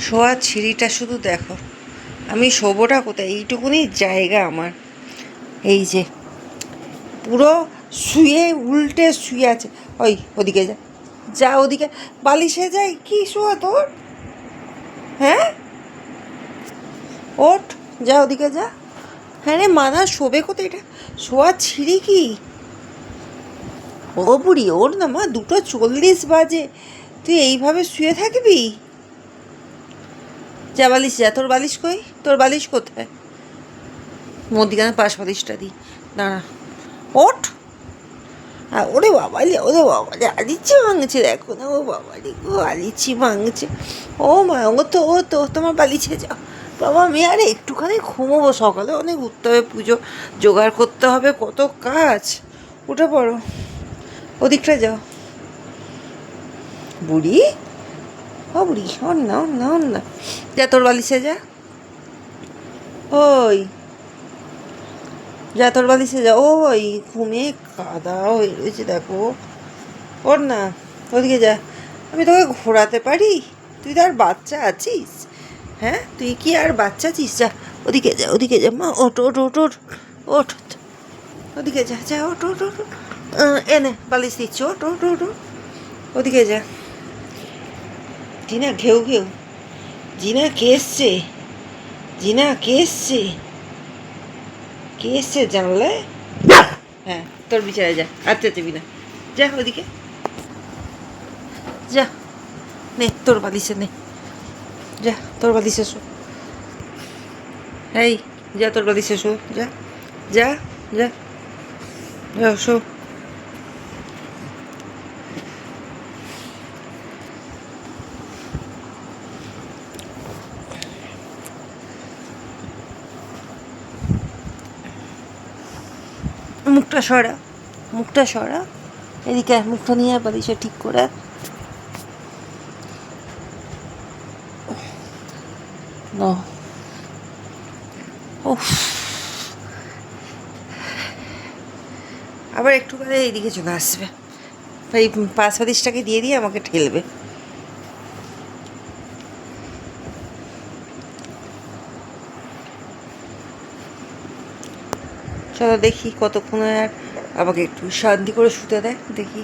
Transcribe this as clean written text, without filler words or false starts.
শোয়ার সিঁড়িটা শুধু দেখো, আমি শোবোটা কোথায়? এইটুকুনি জায়গা আমার। এই যে পুরো শুয়ে উল্টে শুয়ে আছে। ওই ওদিকে যা, যা ওদিকে, বালিশে যাই কি শোয়া তোর? হ্যাঁ, ওঠ, যা ওদিকে যা। হ্যাঁ রে মানা, শোবে কোথায়? এটা শোয়ার ছিঁড়ি কি? ও বুড়ি, ওর না মা, 2:40 বাজে, তুই এইভাবে শুয়ে থাকবি? যা বালিশ যা। তোর বালিশ কই? তোর বালিশ কোথায়? মধ্যিখানে পাশ বালিশটা দিই, দাঁড়া। ওঠ। আর ওরে বাবা রে, ওরে বাবা রে, আলিচি ভাঙছে দেখো না, ও বাবা রে গো, আলিচি ভাঙছে। ও মা, ও তো তোমার বালিশে যাও। বাবা, আমি আর একটুখানি ঘুমোবো, সকালে অনেক উঠতে হবে, পুজো জোগাড় করতে হবে, কত কাজ। উঠে পড়ো, ওদিকটা যাও। বুড়ি, ও বুড়ি, ওর না, ওর না, ওর না। যা তোর বালিশে যা। ওই যা তোর বালিশে যা। ওই ঘুমে কাদা হয়ে রয়েছে দেখো, ওর না, ওদিকে যা। আমি তোকে ঘোরাতে পারি? তুই তো আর বাচ্চা আছিস? হ্যাঁ, তুই কি আর বাচ্চা আছিস? যা ওদিকে যা, ওদিকে যা মা, ওঠ ওঠ ওঠ ওঠ ওঠ, ওদিকে যা, যা ওঠ ওঠ ওঠ। এনে বালিশ দিচ্ছি, ওঠ ওঠ ওঠ ওঠ, ওদিকে যা। জিনা ঘেউ ঘেউ, জিনা কে এসছে? জিনা কে এসছে? কে এসছে জানলে? হ্যাঁ, তোর বিচারে যা, আর চেঁচাবি না। যা ওদিকে যা, নে তোর বালিশে নে, যা তোর বালিশে শো। এই যা তোর বালিশে শো, যা যা যা, যা শো। মুখটা সরা, মুখটা সরা, এদিকে মুখটা নিয়ে বালিশে ঠিক করে। উফ, আবার একটু করে এইদিকে চলে আসবে, এই পাঁচ বালিশটাকে দিয়ে দিয়ে আমাকে ঠেলবে। চলো দেখি কতক্ষণ আর আমাকে একটু শান্তি করে শুতে দেয়, দেখি।